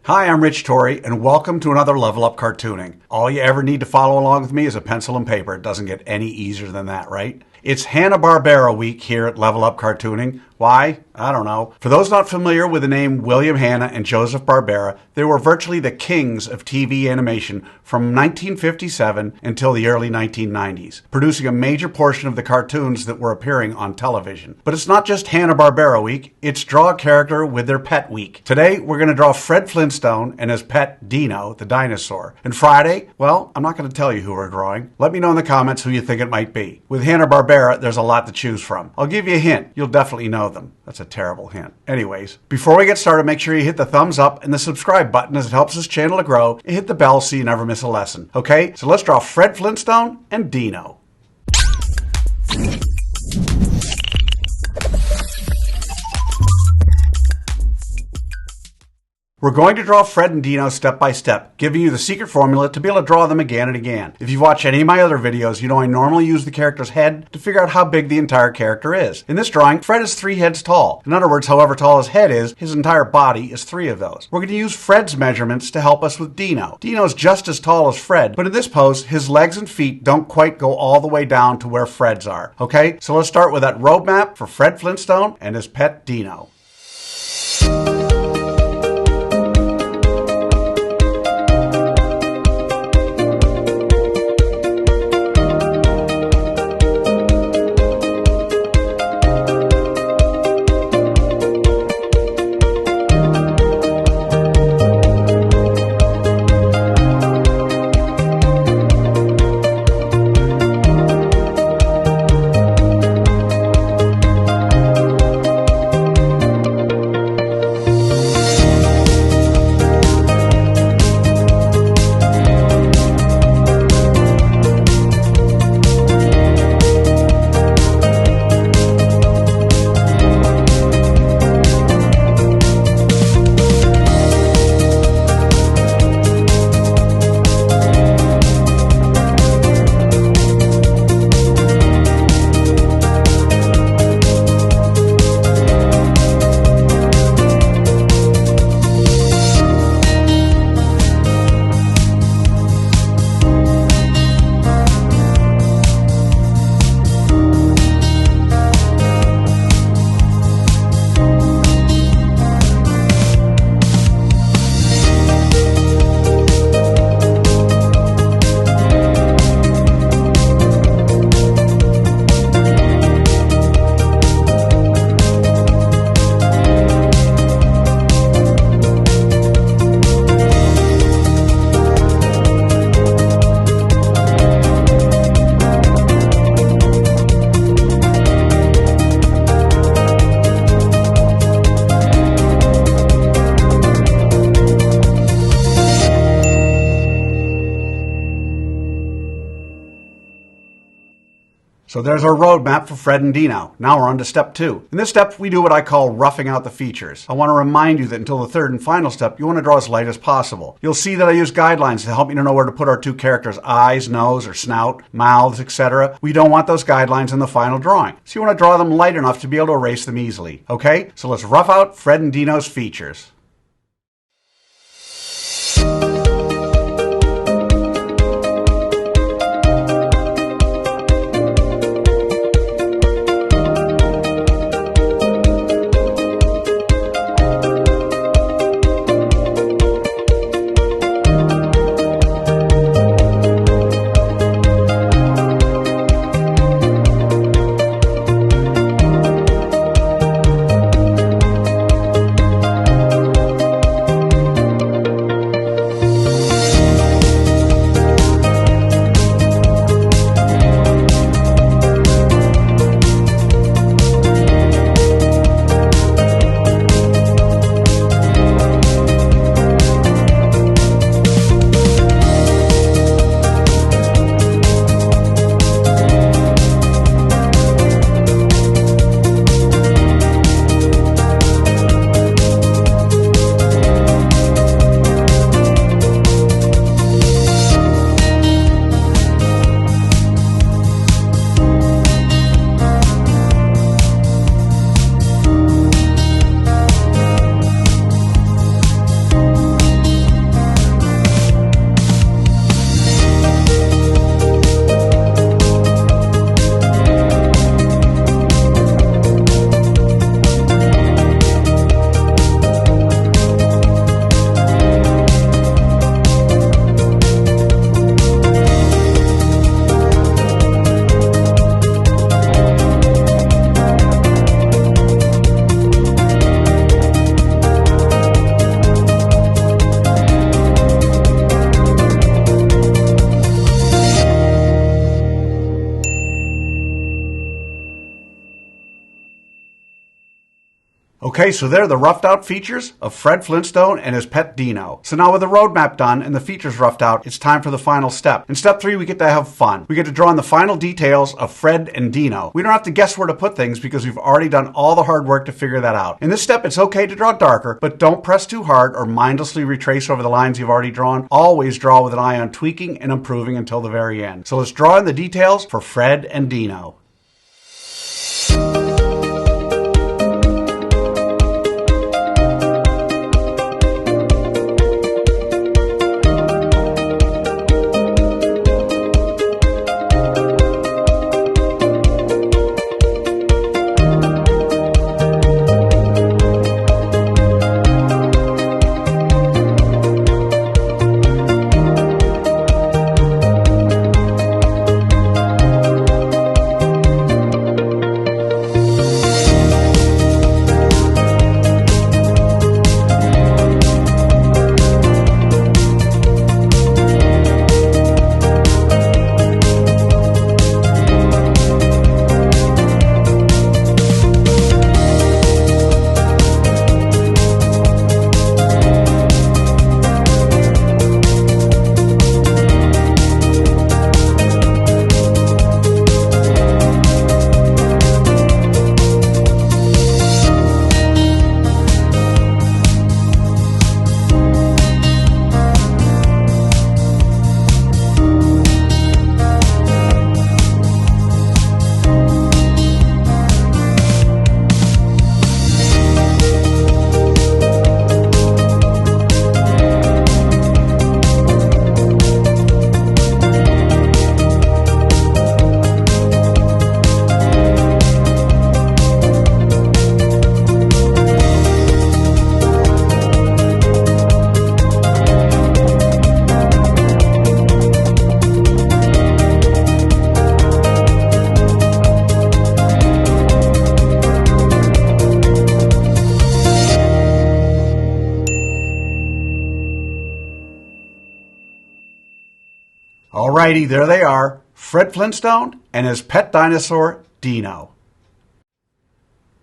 Hi, I'm Rich Torrey, and welcome to another Level Up Cartooning. All you ever need to follow along with me is a pencil and paper. It doesn't get any easier than that, right? It's Hanna-Barbera week here at Level Up Cartooning. Why? I don't know. For those not familiar with the name William Hanna and Joseph Barbera, they were virtually the kings of TV animation from 1957 until the early 1990s, producing a major portion of the cartoons that were appearing on television. But it's not just Hanna-Barbera week, it's Draw a Character with Their Pet week. Today, we're going to draw Fred Flintstone and his pet Dino, the dinosaur. And Friday, well, I'm not going to tell you who we're drawing. Let me know in the comments who you think it might be. With Hanna-Barbera, there's a lot to choose from. I'll give you a hint. You'll definitely know them. That's a terrible hint. Anyways, before we get started, make sure you hit the thumbs up and the subscribe button as it helps this channel to grow, and hit the bell so you never miss a lesson. Okay, so let's draw Fred Flintstone and Dino. We're going to draw Fred and Dino step by step, giving you the secret formula to be able to draw them again and again. If you've watched any of my other videos, you know I normally use the character's head to figure out how big the entire character is. In this drawing, Fred is 3 heads tall. In other words, however tall his head is, his entire body is 3 of those. We're going to use Fred's measurements to help us with Dino. Dino's just as tall as Fred, but in this pose, his legs and feet don't quite go all the way down to where Fred's are. Okay, so let's start with that roadmap for Fred Flintstone and his pet Dino. So there's our roadmap for Fred and Dino. Now we're on to step 2. In this step, we do what I call roughing out the features. I want to remind you that until the third and final step, you want to draw as light as possible. You'll see that I use guidelines to help you to know where to put our 2 characters' eyes, nose, or snout, mouths, etc. We don't want those guidelines in the final drawing. So you want to draw them light enough to be able to erase them easily. Okay? So let's rough out Fred and Dino's features. Okay, so there are the roughed out features of Fred Flintstone and his pet Dino. So now with the roadmap done and the features roughed out, it's time for the final step. In step 3, we get to have fun. We get to draw in the final details of Fred and Dino. We don't have to guess where to put things because we've already done all the hard work to figure that out. In this step, it's okay to draw darker, but don't press too hard or mindlessly retrace over the lines you've already drawn. Always draw with an eye on tweaking and improving until the very end. So let's draw in the details for Fred and Dino. Alrighty, there they are, Fred Flintstone and his pet dinosaur, Dino.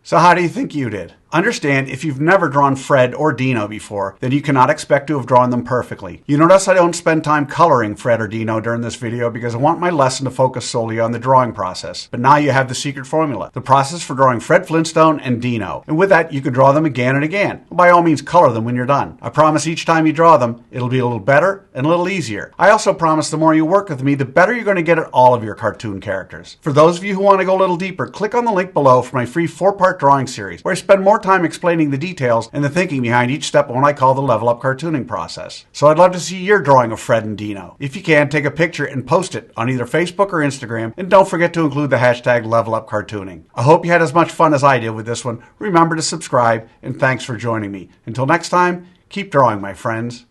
So how do you think you did? Understand, if you've never drawn Fred or Dino before, then you cannot expect to have drawn them perfectly. You notice I don't spend time coloring Fred or Dino during this video because I want my lesson to focus solely on the drawing process. But now you have the secret formula, the process for drawing Fred Flintstone and Dino. And with that, you can draw them again and again. By all means, color them when you're done. I promise each time you draw them, it'll be a little better and a little easier. I also promise the more you work with me, the better you're going to get at all of your cartoon characters. For those of you who want to go a little deeper, click on the link below for my free 4-part drawing series, where I spend more time explaining the details and the thinking behind each step of what I call the level up cartooning process. So I'd love to see your drawing of Fred and Dino. If you can, take a picture and post it on either Facebook or Instagram, and don't forget to include the hashtag #LevelUpCartooning. I hope you had as much fun as I did with this one. Remember to subscribe, and thanks for joining me. Until next time, keep drawing, my friends.